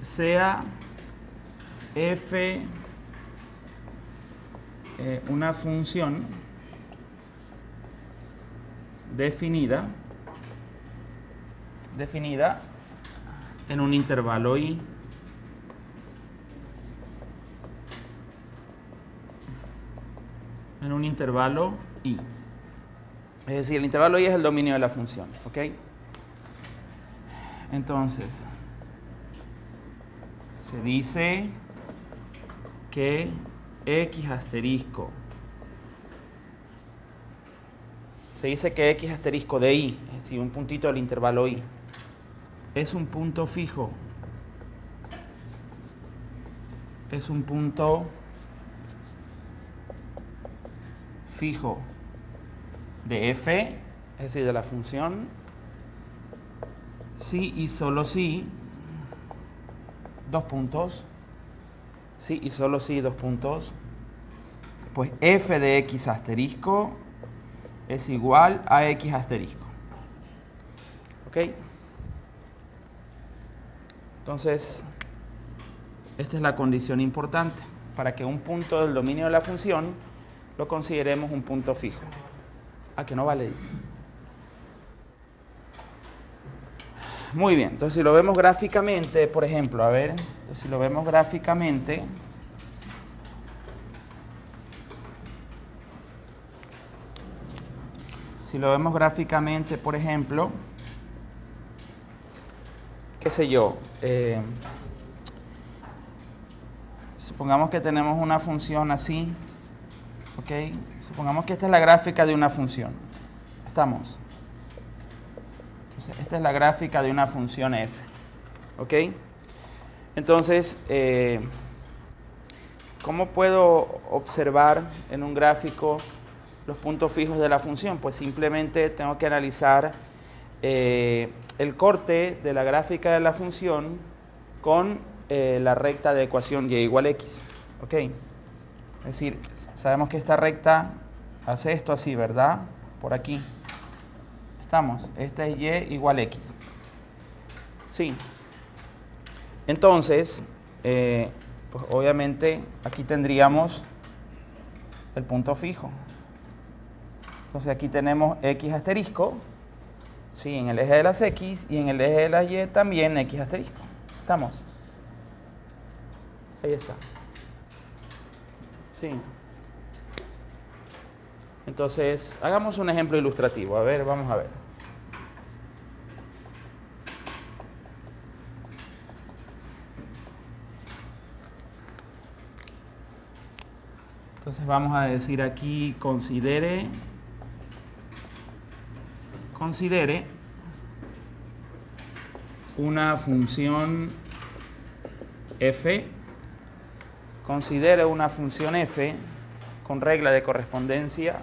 sea f una función definida en un intervalo i Es decir, el intervalo i es el dominio de la función, ¿ok? Entonces, se dice que x asterisco, de i, es decir, un puntito del intervalo i, es un punto fijo, de f, es decir, de la función, si y solo si, pues f de x asterisco es igual a x asterisco. ¿Ok? Entonces, esta es la condición importante para que un punto del dominio de la función lo consideremos un punto fijo. ¿A que no vale? Dice. Muy bien, entonces si lo vemos gráficamente, por ejemplo, por ejemplo, qué sé yo, supongamos que tenemos una función así, ¿ok? Supongamos que esta es la gráfica de una función. ¿Estamos? Entonces, esta es la gráfica de una función f, ¿ok? Entonces, ¿cómo puedo observar en un gráfico los puntos fijos de la función? Pues simplemente tengo que analizar el corte de la gráfica de la función con la recta de ecuación y igual a x, ¿ok? Es decir, sabemos que esta recta hace esto así, ¿verdad? Por aquí. ¿Estamos? Esta es y igual a x. Sí. Entonces, pues obviamente aquí tendríamos el punto fijo. Entonces aquí tenemos x asterisco, sí, en el eje de las x, y en el eje de las y también x asterisco. ¿Estamos? Ahí está. Sí. Entonces, hagamos un ejemplo ilustrativo. A ver, vamos a ver. Entonces vamos a decir aquí, considere una función f, con regla de correspondencia,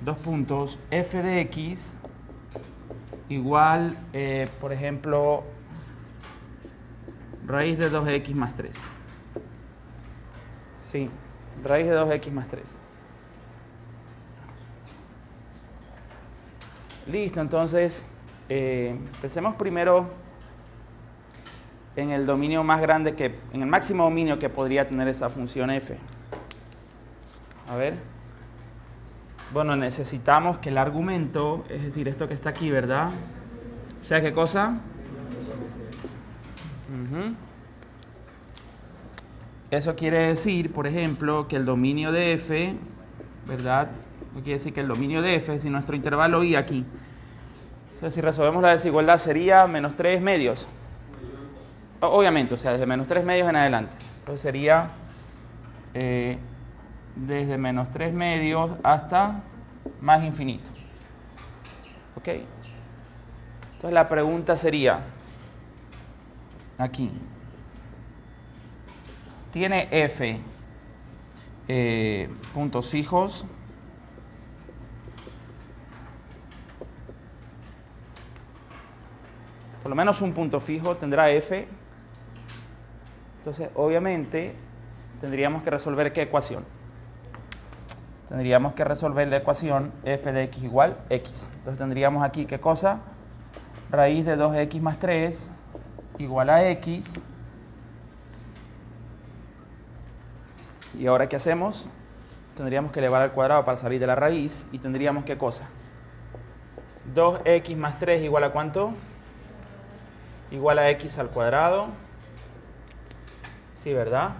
dos puntos, f de x igual, por ejemplo, raíz de 2x más 3. Sí, raíz de 2x más 3. Listo, entonces, pensemos primero en el dominio más grande en el máximo dominio que podría tener esa función f. A ver. Bueno, necesitamos que el argumento, es decir, esto que está aquí, ¿verdad? O sea, ¿qué cosa? Eso quiere decir, por ejemplo, que el dominio de f, ¿verdad? Quiere decir que el dominio de f, es decir, nuestro intervalo i aquí. Entonces, si resolvemos la desigualdad, sería menos 3 medios. Obviamente, o sea, desde menos 3 medios en adelante. Entonces sería desde menos 3 medios hasta más infinito. ¿Ok? Entonces la pregunta sería, aquí, ¿tiene f puntos fijos? Por lo menos un punto fijo tendrá f. Entonces, obviamente, tendríamos que resolver ¿qué ecuación? Tendríamos que resolver la ecuación f de x igual x. Entonces tendríamos aquí ¿qué cosa? Raíz de 2x más 3 igual a x. ¿Y ahora qué hacemos? Tendríamos que elevar al cuadrado para salir de la raíz. ¿Y tendríamos qué cosa? 2x más 3 igual a ¿cuánto? Igual a x al cuadrado. Sí, ¿verdad?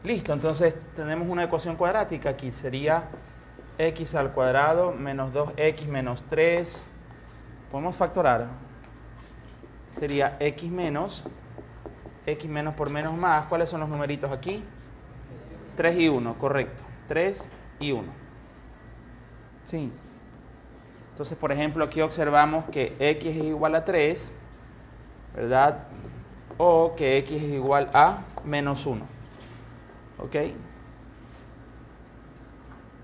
Listo, entonces tenemos una ecuación cuadrática aquí. Sería x al cuadrado menos 2x menos 3. Podemos factorar. Sería x menos por menos más. ¿Cuáles son los numeritos aquí? 3 y 1, correcto. 3 y 1. Sí. Entonces, por ejemplo, aquí observamos que x es igual a 3, ¿verdad? O que x es igual a menos 1. ¿Ok?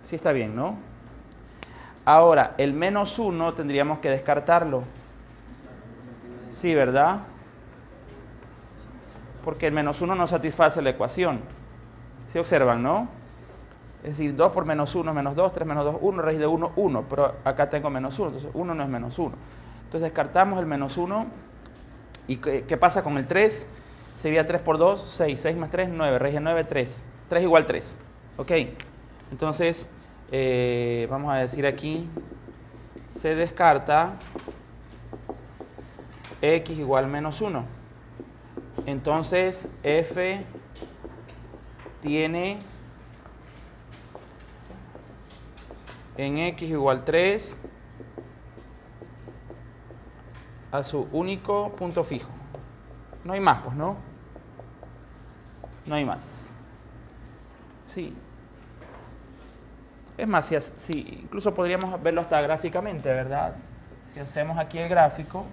Sí está bien, ¿no? Ahora, el menos 1 tendríamos que descartarlo. Sí, ¿verdad? Porque el menos 1 no satisface la ecuación. ¿Sí observan, no? Es decir, 2 por menos 1 es menos 2, 3 menos 2, 1, raíz de 1, 1. Pero acá tengo menos 1, entonces 1 no es menos 1. Entonces descartamos el menos 1. ¿Y qué pasa con el 3? Sería 3 por 2, 6. 6 más 3, 9. Raíz de 9, 3. 3 igual 3. ¿Ok? Entonces, vamos a decir aquí, se descarta x igual menos 1. Entonces, f tiene en x igual 3 a su único punto fijo. No hay más, pues, ¿no? No hay más. Sí. Es más, si incluso podríamos verlo hasta gráficamente, ¿verdad? Si hacemos aquí el gráfico,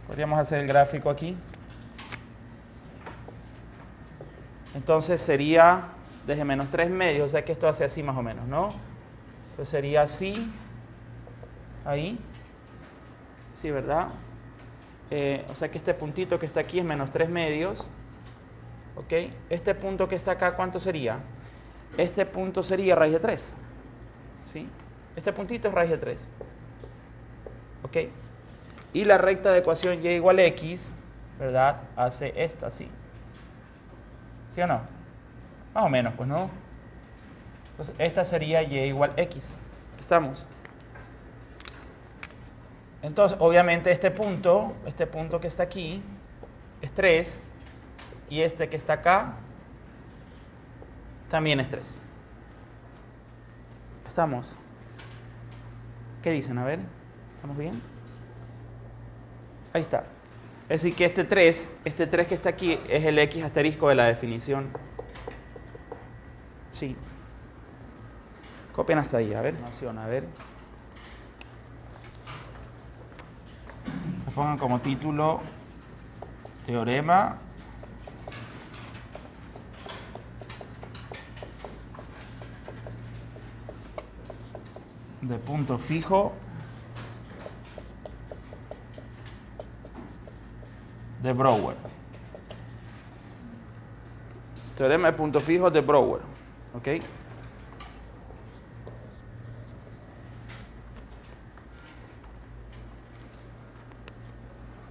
podríamos hacer el gráfico aquí. Entonces sería desde menos 3 medios, o sea que esto hace así más o menos, ¿no? Entonces sería así, ahí, sí, ¿verdad? O sea que este puntito que está aquí es menos 3 medios, ¿ok? Este punto que está acá, ¿cuánto sería? Este punto sería raíz de 3, ¿sí? Este puntito es raíz de 3, ¿ok? Y la recta de ecuación y igual a x, ¿verdad? Hace esto así. ¿Sí o no? Más o menos, pues, ¿no? Entonces, esta sería y igual x. ¿Estamos? Entonces, obviamente, este punto que está aquí, es 3. Y este que está acá, también es 3. ¿Estamos? ¿Qué dicen? A ver, ¿estamos bien? Ahí está. Es decir, que este 3 que está aquí es el x asterisco de la definición. Sí. Copien hasta ahí, a ver. A ver. Lo pongan como título teorema de punto fijo de Brouwer. Teorema de punto fijo de Brouwer. ¿Ok?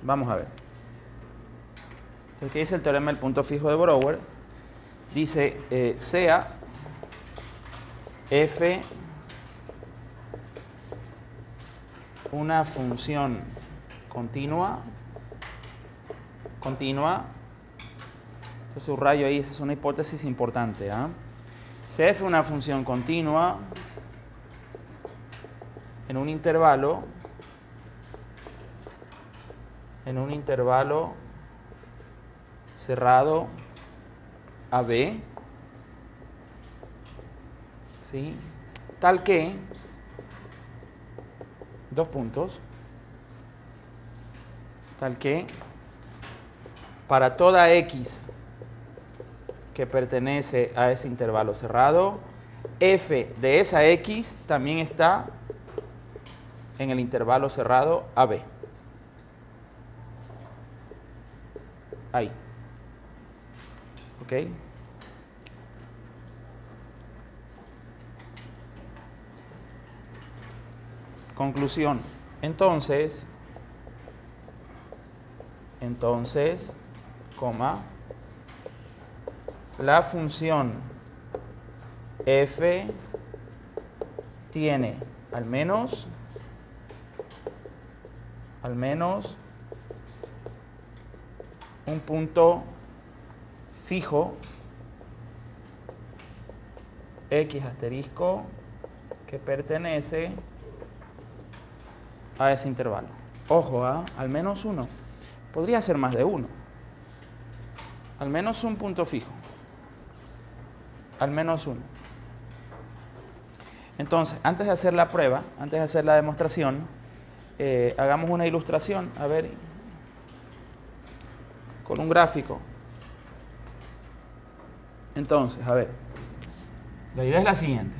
Vamos a ver. Entonces, ¿qué dice el teorema del punto fijo de Brouwer? Dice, sea f una función continua, entonces subrayo ahí, esa es una hipótesis importante, ¿eh? Si f una función continua en un intervalo cerrado AB, ¿sí? Tal que, dos puntos, tal que para toda x que pertenece a ese intervalo cerrado, f de esa x también está en el intervalo cerrado AB. Ahí. ¿Ok? Conclusión. Entonces, coma, la función f tiene al menos un punto fijo x asterisco que pertenece a ese intervalo. Ojo, al menos uno. Podría ser más de uno. Al menos un punto fijo. Al menos uno. Entonces, antes de hacer la prueba, antes de hacer la demostración, hagamos una ilustración, a ver, con un gráfico. Entonces, a ver, la idea es la siguiente.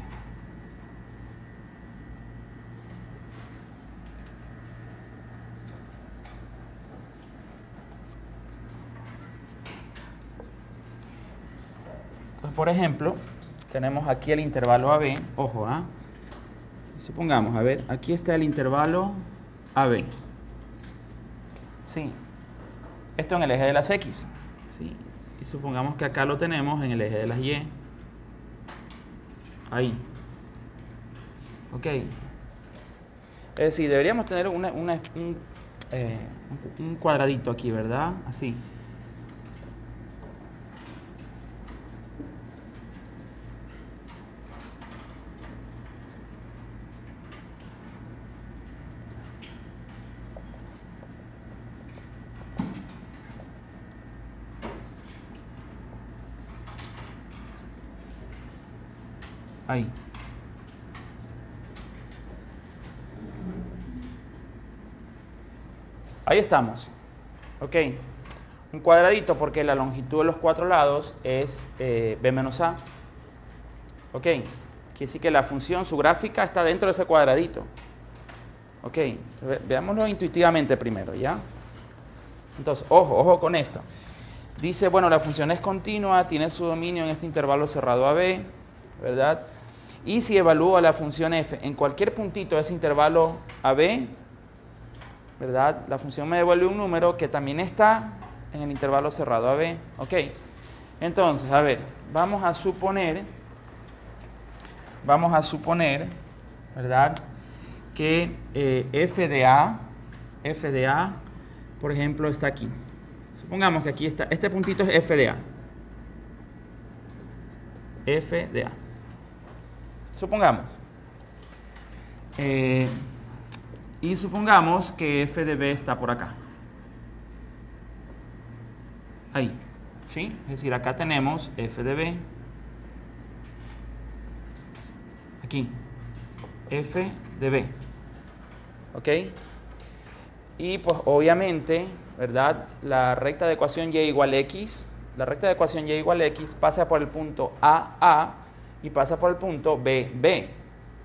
Entonces, por ejemplo, tenemos aquí el intervalo AB, ojo, supongamos, a ver, aquí está el intervalo AB. Sí. Esto en el eje de las X. ¿Sí? Y supongamos que acá lo tenemos en el eje de las Y. Ahí. Ok. Es decir, deberíamos tener un cuadradito aquí, ¿verdad? Así. Ahí. Ahí estamos. Ok. Un cuadradito porque la longitud de los cuatro lados es b menos a. Ok. Quiere decir que la función, su gráfica, está dentro de ese cuadradito. Ok. Entonces, veámoslo intuitivamente primero, ¿ya? Entonces, ojo con esto. Dice, bueno, la función es continua, tiene su dominio en este intervalo cerrado AB, ¿verdad? Y si evalúo la función f en cualquier puntito de ese intervalo AB, ¿verdad? La función me devuelve un número que también está en el intervalo cerrado AB. Ok. Entonces, a ver, vamos a suponer, ¿verdad? Que f de A, por ejemplo, está aquí. Supongamos que aquí está, este puntito es f de A. F de A. Supongamos. Y supongamos que f de b está por acá. Ahí. ¿Sí? Es decir, acá tenemos f de b. Aquí. F de b. ¿Ok? Y pues obviamente, ¿verdad? La recta de ecuación y igual x. La recta de ecuación y igual x pasa por el punto a y pasa por el punto b.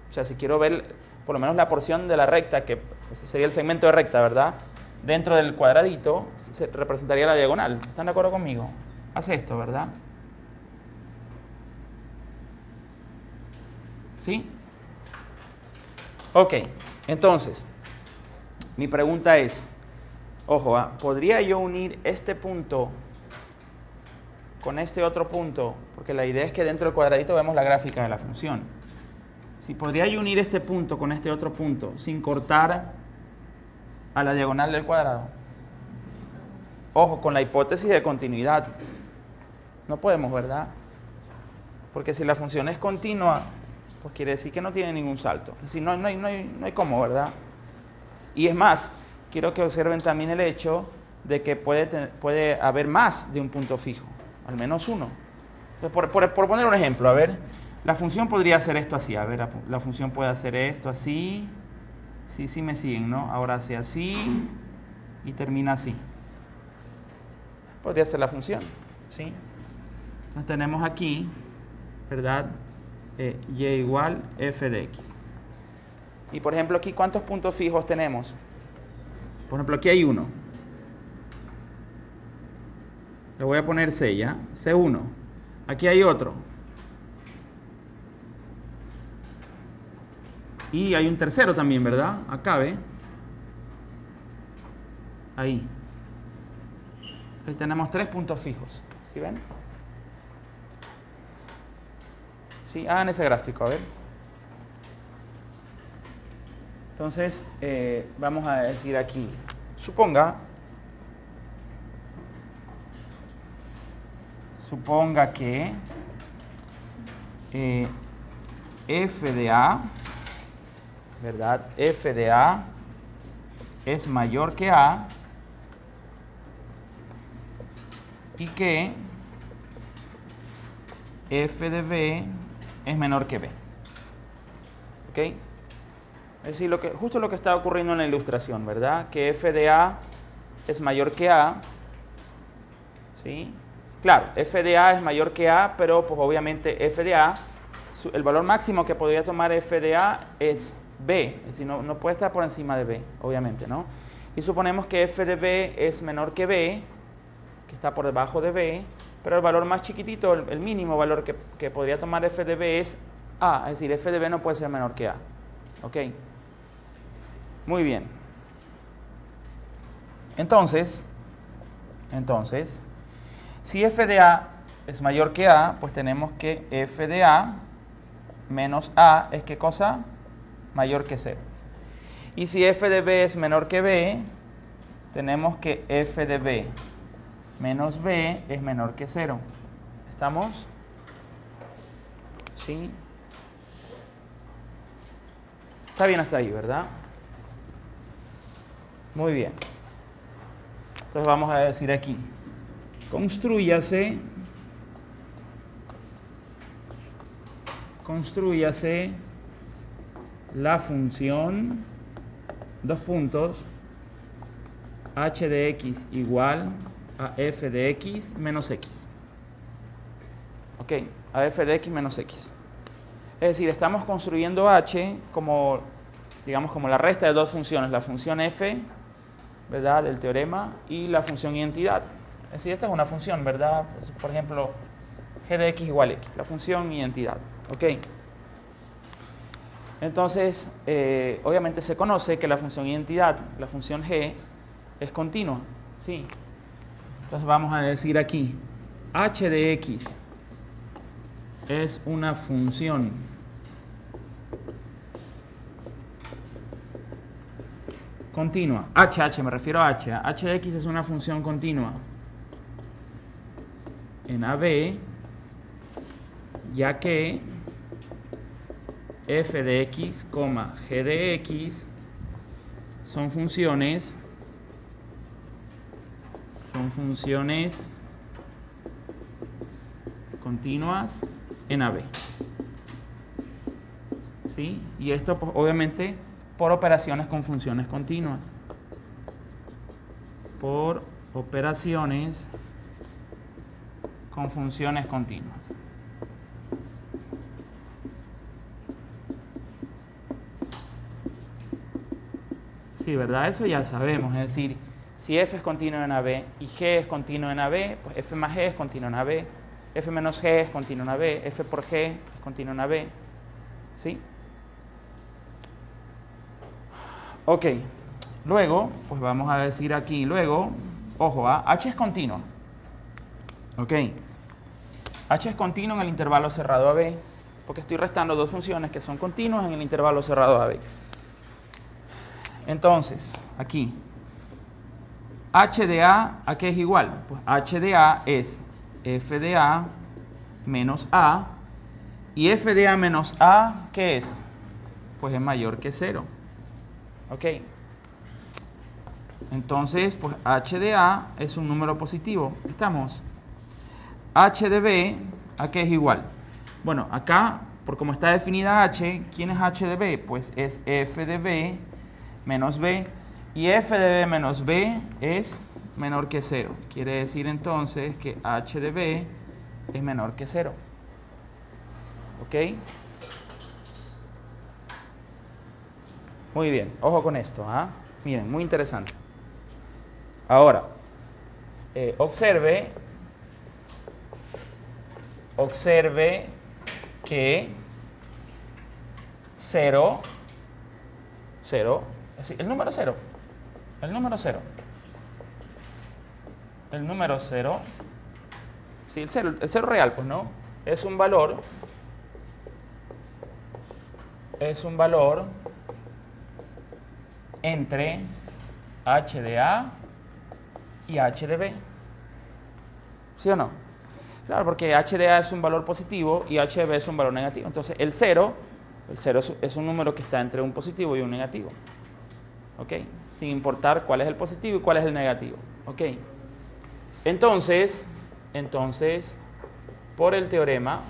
O sea, si quiero ver por lo menos la porción de la recta, que ese sería el segmento de recta, ¿verdad? Dentro del cuadradito se representaría la diagonal. ¿Están de acuerdo conmigo? Hace esto, ¿verdad? ¿Sí? Ok, entonces, mi pregunta es, ojo, ¿podría yo unir este punto con este otro punto? Porque la idea es que dentro del cuadradito vemos la gráfica de la función. Si podría yo unir este punto con este otro punto sin cortar a la diagonal del cuadrado. Ojo, con la hipótesis de continuidad. No podemos, ¿verdad? Porque si la función es continua, pues quiere decir que no tiene ningún salto. Es decir, no hay cómo, ¿verdad? Y es más, quiero que observen también el hecho de que puede haber más de un punto fijo, al menos uno. Entonces, por poner un ejemplo, a ver, la función podría hacer esto así, a ver, la función puede hacer esto así, sí me siguen, ¿no? Ahora hace así y termina así. Podría ser la función, ¿sí? Entonces tenemos aquí, ¿verdad? Y igual f de x. Y por ejemplo, aquí, ¿cuántos puntos fijos tenemos? Por ejemplo, aquí hay uno. Le voy a poner C, ¿ya? C1. Aquí hay otro. Y hay un tercero también, ¿verdad? Acá, ¿ve? Ahí. Ahí tenemos 3 puntos fijos. ¿Sí ven? ¿Sí? Hagan ese gráfico, a ver. Entonces, vamos a decir aquí. Suponga que f de A, ¿verdad? F de A es mayor que A y que f de B es menor que B. ¿Ok? Es decir, justo lo que está ocurriendo en la ilustración, ¿verdad? Que f de A es mayor que A. ¿Sí? Claro, f de A es mayor que A, pero pues obviamente f de A, el valor máximo que podría tomar f de A es B. Es decir, no puede estar por encima de B, obviamente, ¿no? Y suponemos que f de B es menor que B, que está por debajo de B, pero el valor más chiquitito, el mínimo valor que podría tomar f de B es A. Es decir, f de B no puede ser menor que A. ¿Ok? Muy bien. Entonces, si f de A es mayor que A, pues tenemos que f de A menos A es ¿qué cosa? Mayor que 0. Y si f de B es menor que B, tenemos que f de B menos B es menor que 0. ¿Estamos? ¿Sí? Está bien hasta ahí, ¿verdad? Muy bien. Entonces vamos a decir aquí. Constrúyase la función, dos puntos, h de x igual a f de x menos x. Ok, a f de x menos x. Es decir, estamos construyendo h como, digamos, como la resta de dos funciones, la función f, ¿verdad?, del teorema, y la función identidad. Es decir, esta es una función, ¿verdad? Por ejemplo, g de x igual a x, la función identidad. ¿Ok? Entonces, obviamente se conoce que la función identidad, la función g, es continua. ¿Sí? Entonces vamos a decir aquí, h de x es una función continua. Me refiero a h. H de x es una función continua en AB, ya que f de x, g de x son funciones continuas en AB. ¿Sí? Y esto, pues, obviamente, por operaciones con funciones continuas. Por operaciones con funciones continuas. Sí, ¿verdad? Eso ya sabemos. Es decir, si f es continuo en AB y g es continuo en AB, pues f más g es continuo en AB, f menos g es continuo en AB, f por g es continuo en AB. ¿Sí? Ok. Luego, pues vamos a decir aquí, luego, ojo, h es continuo. Ok. H es continuo en el intervalo cerrado AB, porque estoy restando dos funciones que son continuas en el intervalo cerrado AB. Entonces, aquí, h de A, ¿a qué es igual? Pues h de A es f de A menos A, y f de A menos A, ¿qué es? Pues es mayor que 0. ¿Ok? Entonces, pues h de A es un número positivo. ¿Estamos? H de B, ¿a qué es igual? Bueno, acá, por como está definida h, ¿quién es h de B? Pues es f de B menos B, y f de B menos B es menor que 0. Quiere decir entonces que h de B es menor que 0. ¿Ok? Muy bien, ojo con esto, ¿ah? Miren, muy interesante. Ahora, observe que 0, es decir, el número 0, sí, el 0 real, pues no, es un valor entre h de A y h de B. ¿Sí o no? Claro, porque h de A es un valor positivo y h de B es un valor negativo. Entonces, el 0 es un número que está entre un positivo y un negativo. ¿Ok? Sin importar cuál es el positivo y cuál es el negativo. ¿Ok? Entonces, por el teorema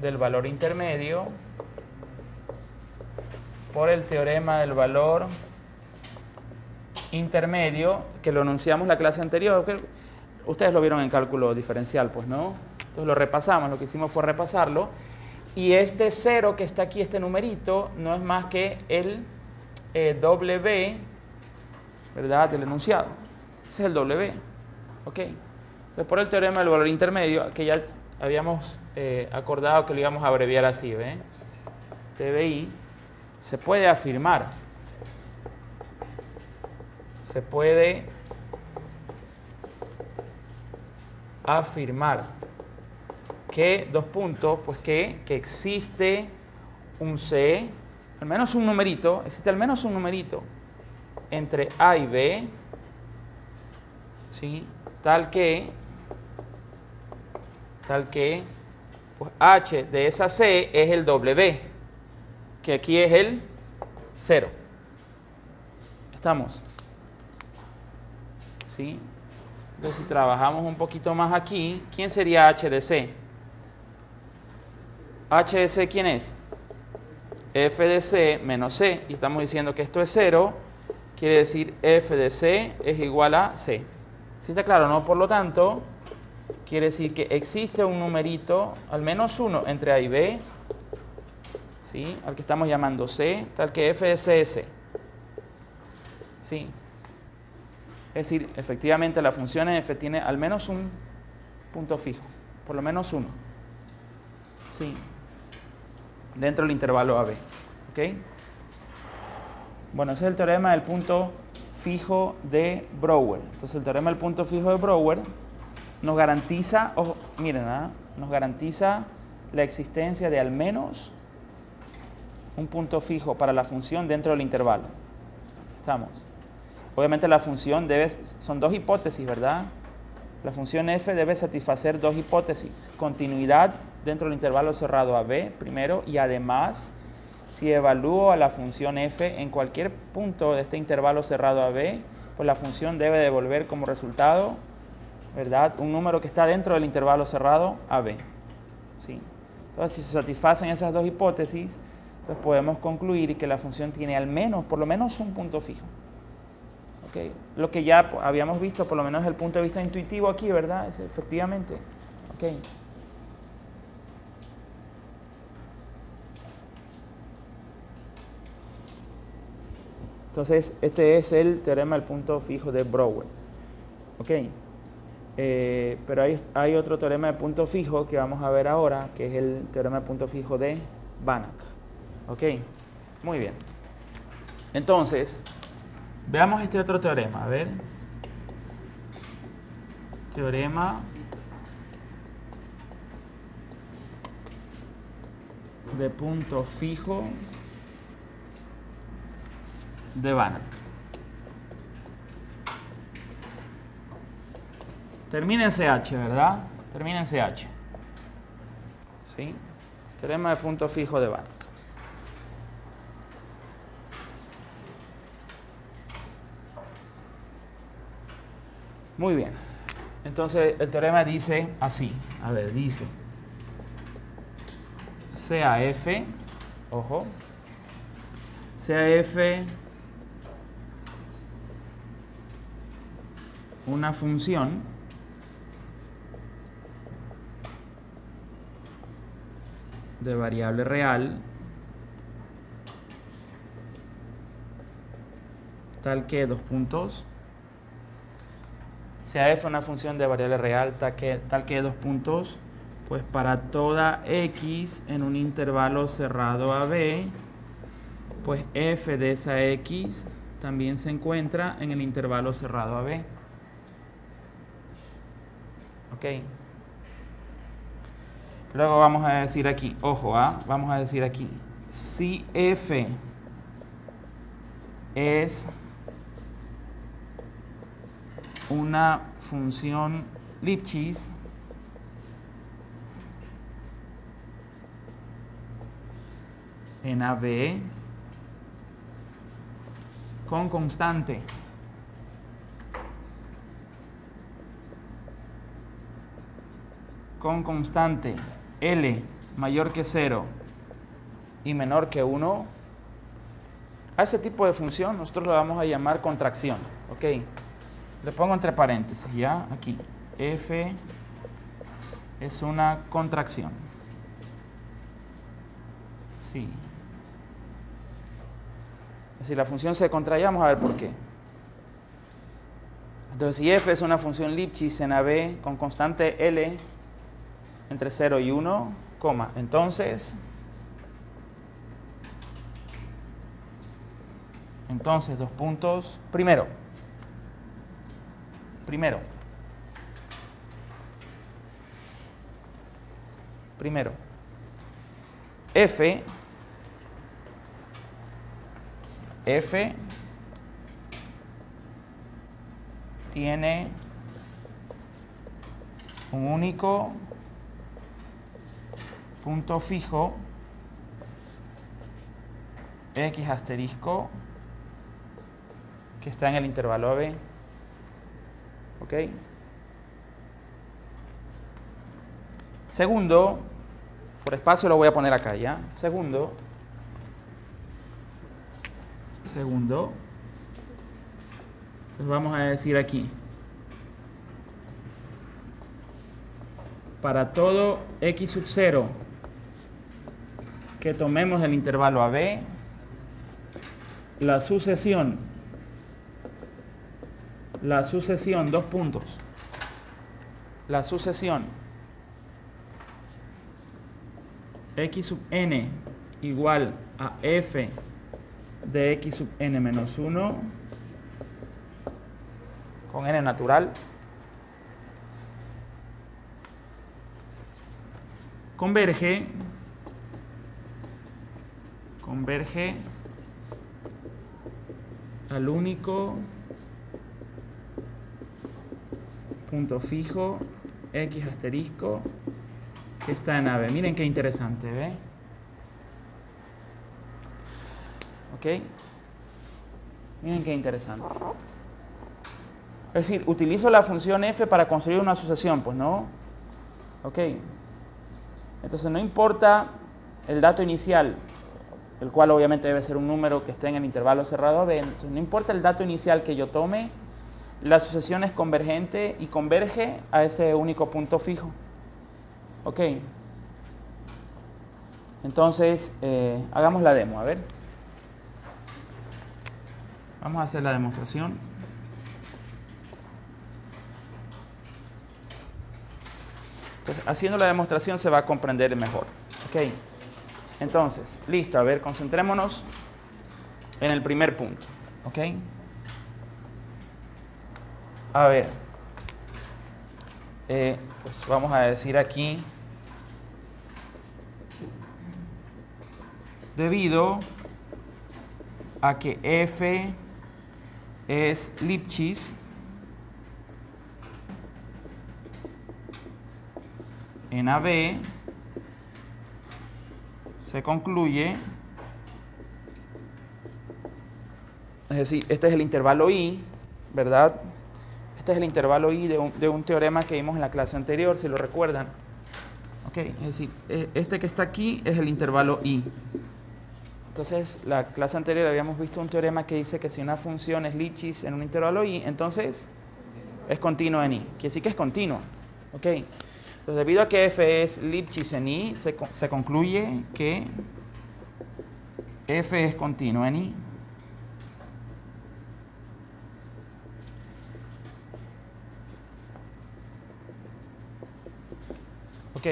del valor intermedio, que lo enunciamos la clase anterior, que ustedes lo vieron en cálculo diferencial, pues, ¿no? Entonces lo repasamos, lo que hicimos fue repasarlo, y este 0 que está aquí, este numerito, no es más que el W, ¿verdad?, del enunciado. Ese es el W, ¿ok? Entonces, por el teorema del valor intermedio, que ya habíamos acordado que lo íbamos a abreviar así, ¿ve? TBI, se puede afirmar que, dos puntos, pues que existe un C, al menos un numerito, entre A y B, ¿sí?, tal que pues H de esa C es el W, que aquí es el 0. ¿Estamos? ¿Sí? Entonces, si trabajamos un poquito más aquí, ¿quién sería H de C? H de C, ¿quién es? F de C menos C, y estamos diciendo que esto es 0, quiere decir F de C es igual a C. ¿Sí está claro, no? Por lo tanto, quiere decir que existe un numerito, al menos uno, entre A y B, ¿sí?, al que estamos llamando C, tal que F de C es C. ¿Sí? Es decir, efectivamente la función f tiene al menos un punto fijo, por lo menos uno. ¿Sí? Dentro del intervalo AB. ¿Ok? Bueno, ese es el teorema del punto fijo de Brouwer. Entonces, el teorema del punto fijo de Brouwer nos garantiza, ojo, miren, nos garantiza la existencia de al menos un punto fijo para la función dentro del intervalo. ¿Estamos? Obviamente la función son dos hipótesis, ¿verdad? La función f debe satisfacer dos hipótesis. Continuidad dentro del intervalo cerrado AB, primero, y además, si evalúo a la función f en cualquier punto de este intervalo cerrado AB, pues la función debe devolver como resultado, ¿verdad?, un número que está dentro del intervalo cerrado AB. ¿Sí? Entonces, si se satisfacen esas dos hipótesis, pues podemos concluir que la función tiene al menos, por lo menos, un punto fijo. Okay. Lo que ya habíamos visto, por lo menos desde el punto de vista intuitivo aquí, ¿verdad? Es efectivamente. Okay. Entonces, este es el teorema del punto fijo de Brouwer. Okay. Pero hay otro teorema de punto fijo que vamos a ver ahora, que es el teorema de punto fijo de Banach. Ok, muy bien. Entonces, veamos este otro teorema. A ver. Teorema de punto fijo de Banach. Termina en CH, ¿verdad? Termina en CH. ¿Sí? Teorema de punto fijo de Banach. Muy bien. Entonces, el teorema dice así. A ver, dice CAF, ojo, CAF una función de variable real tal que dos puntos, sea f una función de variable real tal que dos puntos, pues para toda x en un intervalo cerrado a b, pues f de esa x también se encuentra en el intervalo cerrado a b. Ok. Luego vamos a decir aquí, ojo, vamos a decir aquí, si f es una función Lipschitz en AB con constante L mayor que 0 y menor que 1, a ese tipo de función nosotros lo vamos a llamar contracción. ¿Ok? Le pongo entre paréntesis, ya, aquí. F es una contracción. Sí. Si la función se contrae, vamos a ver por qué. Entonces, si f es una función Lipschitz en AB con constante L entre 0 y 1, entonces dos puntos. Primero, f tiene un único punto fijo x asterisco que está en el intervalo AB. ¿Ok? Segundo, por espacio lo voy a poner acá, ¿ya? Segundo, pues vamos a decir aquí, para todo x sub 0 que tomemos el intervalo AB, la sucesión, dos puntos, la sucesión x sub n igual a f de x sub n menos 1 con n natural converge al único punto fijo x asterisco que está en AB. Miren qué interesante, ¿ve? ¿Ok? Miren qué interesante. Es decir, utilizo la función f para construir una asociación, pues no. ¿Ok? Entonces no importa el dato inicial, el cual obviamente debe ser un número que esté en el intervalo cerrado a B. Entonces, no importa el dato inicial que yo tome, la asociación es convergente y converge a ese único punto fijo. Ok. Entonces, hagamos la demo, a ver. Vamos a hacer la demostración. Entonces, haciendo la demostración se va a comprender mejor. Ok. Entonces, listo, a ver, concentrémonos en el primer punto. Ok. A ver. Pues vamos a decir aquí, debido a que f es Lipschitz, en AB se concluye, es decir, este es el intervalo I, ¿verdad? Este es el intervalo I de un teorema que vimos en la clase anterior, si lo recuerdan. Ok, es decir, este que está aquí es el intervalo I. Entonces, la clase anterior habíamos visto un teorema que dice que si una función es Lipschitz en un intervalo I, entonces es continua en I. Quiere decir que es continua. Ok. Entonces, debido a que f es Lipschitz en I, se concluye que f es continuo en I. Ok.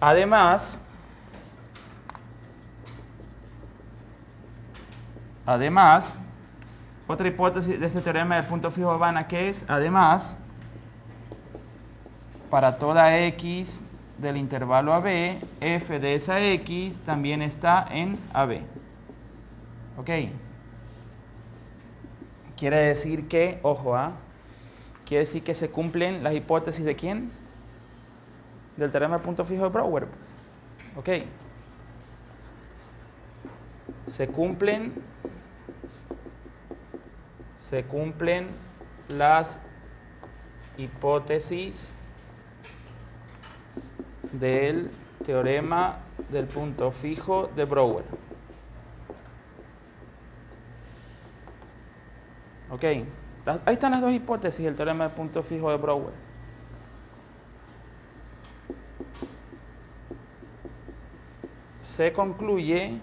Además, otra hipótesis de este teorema del punto fijo de Banach es, además, para toda x del intervalo AB, f de esa x también está en AB. ¿Ok? Quiere decir que, ojo, quiere decir que se cumplen las hipótesis de ¿quién? Del teorema del punto fijo de Brouwer. Pues. ¿Ok? Se cumplen las hipótesis del teorema del punto fijo de Brouwer. Ok, ahí están las dos hipótesis del teorema del punto fijo de Brouwer. Se concluye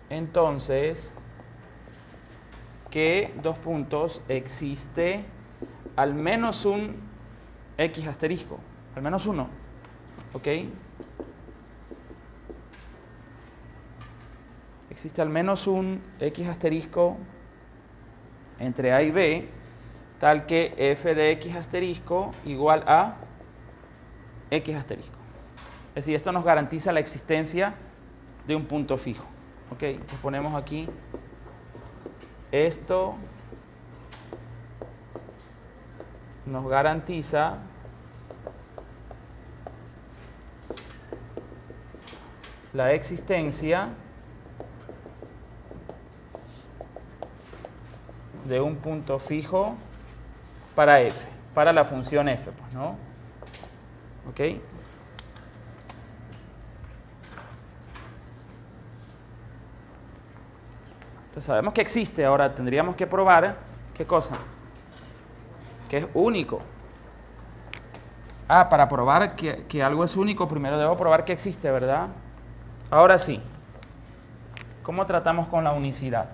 entonces que dos puntos existe al menos un x asterisco, al menos uno, ¿ok? Existe al menos un x asterisco entre A y B, tal que f de x asterisco igual a x asterisco. Es decir, esto nos garantiza la existencia de un punto fijo. ¿Ok? Pues ponemos aquí esto nos garantiza la existencia de un punto fijo para f, para la función f, pues, ¿no? ¿Ok? Entonces sabemos que existe, ahora tendríamos que probar, ¿qué cosa? Que es único. Para probar que algo es único, primero debo probar que existe, ¿verdad? Ahora sí. ¿Cómo tratamos con la unicidad?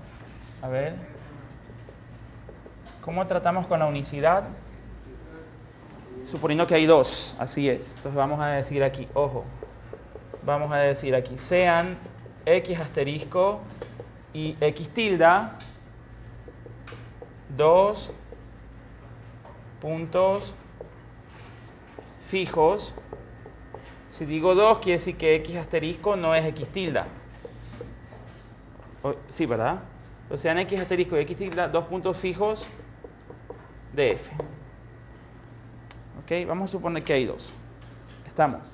A ver. ¿Cómo tratamos con la unicidad? Suponiendo que hay dos, así es. Entonces vamos a decir aquí, ojo, vamos a decir aquí, sean x asterisco y x tilde, dos puntos fijos. Si digo 2, quiere decir que x asterisco no es x tilde. Sí, ¿verdad? Entonces sean x asterisco y x tilde, dos puntos fijos de f. Ok, vamos a suponer que hay dos. Estamos.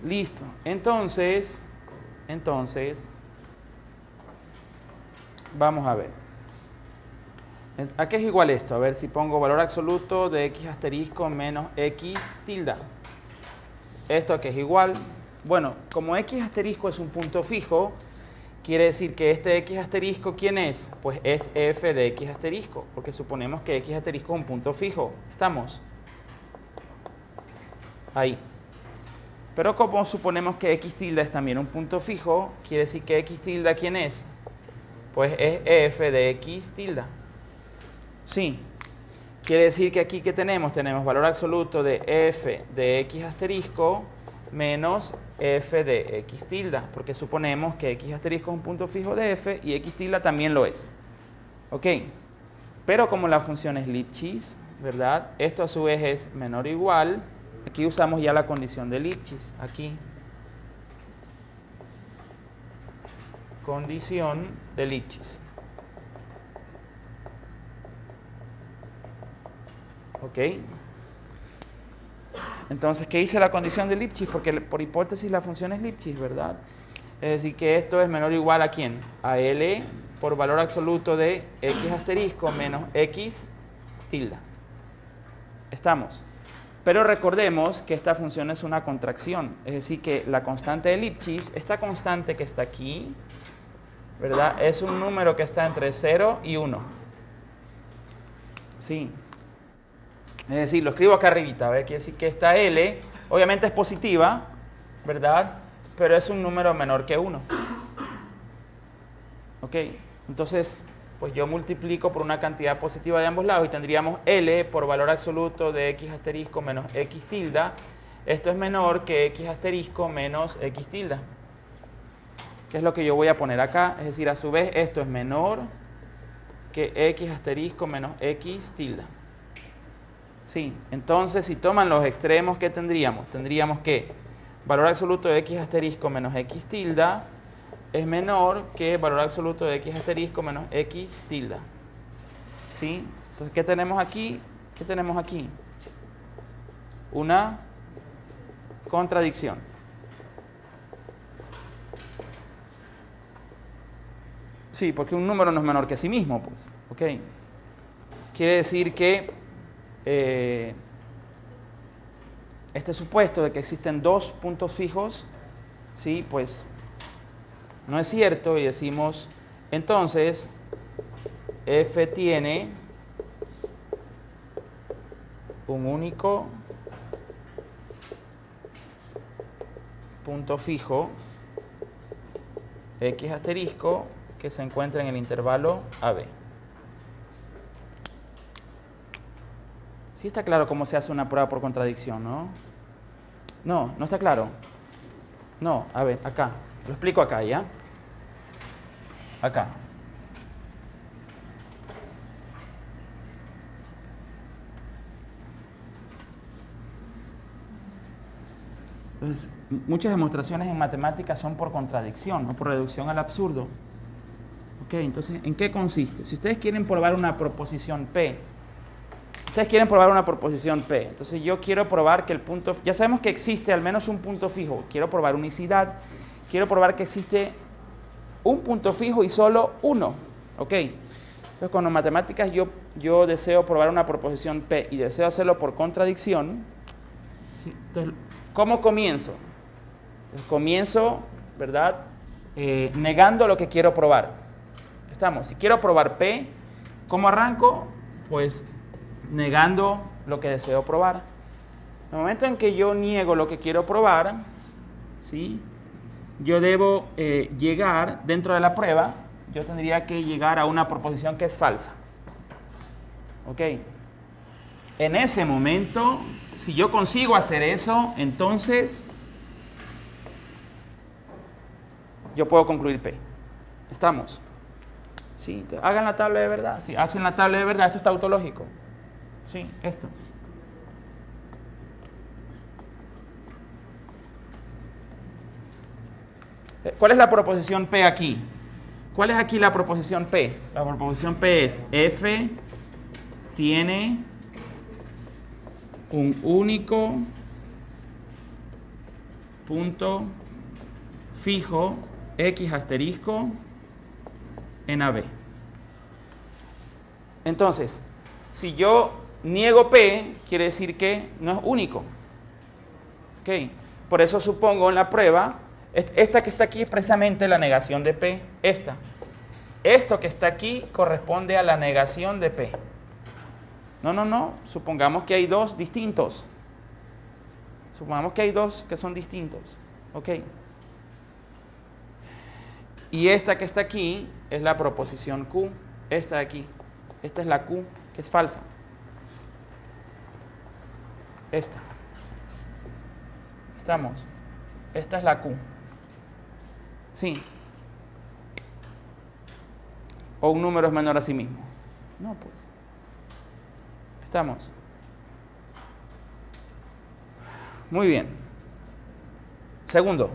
Listo. Entonces, vamos a ver. ¿A qué es igual esto? A ver si pongo valor absoluto de x asterisco menos x tilde. ¿Esto a qué es igual? Bueno, como x asterisco es un punto fijo, quiere decir que este x asterisco, ¿quién es? Pues es f de x asterisco, porque suponemos que x asterisco es un punto fijo. ¿Estamos? Ahí. Pero como suponemos que x tilde es también un punto fijo, quiere decir que x tilde, ¿quién es? Pues es f de x tilde. Sí. Quiere decir que aquí, ¿qué tenemos? Tenemos valor absoluto de f de x asterisco menos f de x tilde, porque suponemos que x asterisco es un punto fijo de f y x tilde también lo es. ¿Ok? Pero como la función es Lipschitz, ¿verdad? Esto a su vez es menor o igual. Aquí usamos ya la condición de Lipschitz. Aquí. Condición de Lipschitz. ¿Ok? Entonces, ¿qué dice la condición de Lipschitz? Porque por hipótesis la función es Lipschitz, ¿verdad? Es decir, que esto es menor o igual a ¿quién? A L por valor absoluto de x asterisco menos x tilde. ¿Estamos? Pero recordemos que esta función es una contracción. Es decir, que la constante de Lipschitz, esta constante que está aquí, ¿verdad? Es un número que está entre 0 y 1. Sí. Es decir, lo escribo acá arribita, ¿ve? Quiere decir que esta L, obviamente es positiva, ¿verdad? Pero es un número menor que 1. ¿Ok? Entonces, pues yo multiplico por una cantidad positiva de ambos lados y tendríamos L por valor absoluto de X asterisco menos X tilde. Esto es menor que X asterisco menos X tilde. ¿Qué es lo que yo voy a poner acá? Es decir, a su vez, esto es menor que X asterisco menos X tilde. Sí, entonces si toman los extremos, ¿qué tendríamos? Tendríamos que valor absoluto de X asterisco menos X tilde es menor que valor absoluto de X asterisco menos X tilde. ¿Sí? Entonces, ¿qué tenemos aquí? ¿Qué tenemos aquí? Una contradicción. Sí, porque un número no es menor que sí mismo, pues. ¿Ok? Quiere decir que este supuesto de que existen dos puntos fijos, ¿sí? Pues no es cierto y decimos, entonces, F tiene un único punto fijo, X asterisco, que se encuentra en el intervalo AB. Sí está claro cómo se hace una prueba por contradicción, ¿no? No, no está claro. No, a ver, acá. Lo explico acá, ¿ya? Acá. Entonces, muchas demostraciones en matemáticas son por contradicción, no por reducción al absurdo. Ok, entonces, ¿en qué consiste? Si ustedes quieren probar una proposición P, entonces yo quiero probar que el punto, ya sabemos que existe al menos un punto fijo, quiero probar unicidad, quiero probar que existe un punto fijo y solo uno, ¿ok? Entonces, cuando en matemáticas yo deseo probar una proposición P y deseo hacerlo por contradicción, ¿sí? Entonces, ¿cómo comienzo? Entonces, comienzo, ¿verdad? Negando lo que quiero probar. Estamos, si quiero probar P, ¿cómo arranco? Pues negando lo que deseo probar. En el momento en que yo niego lo que quiero probar, ¿sí? Yo debo llegar, dentro de la prueba, yo tendría que llegar a una proposición que es falsa. ¿Ok? En ese momento, si yo consigo hacer eso, entonces yo puedo concluir P. ¿Estamos? Sí, hagan la tabla de verdad. Si hacen la tabla de verdad, esto es tautológico. Sí, esto. ¿Cuál es la proposición P aquí? ¿Cuál es aquí la proposición P? La proposición P es F tiene un único punto fijo X asterisco en AB. Entonces, si yo niego P, quiere decir que no es único. ¿Ok? Por eso supongo en la prueba, esta que está aquí es precisamente la negación de P. Esto que está aquí corresponde a la negación de P. No. Supongamos que hay dos distintos. Supongamos que hay dos que son distintos. ¿Ok? Y esta que está aquí es la proposición Q. Esta de aquí. Esta es la Q, que es falsa. Esta. ¿Estamos? Esta es la Q. Sí. O un número es menor a sí mismo. No, pues. ¿Estamos? Muy bien. Segundo.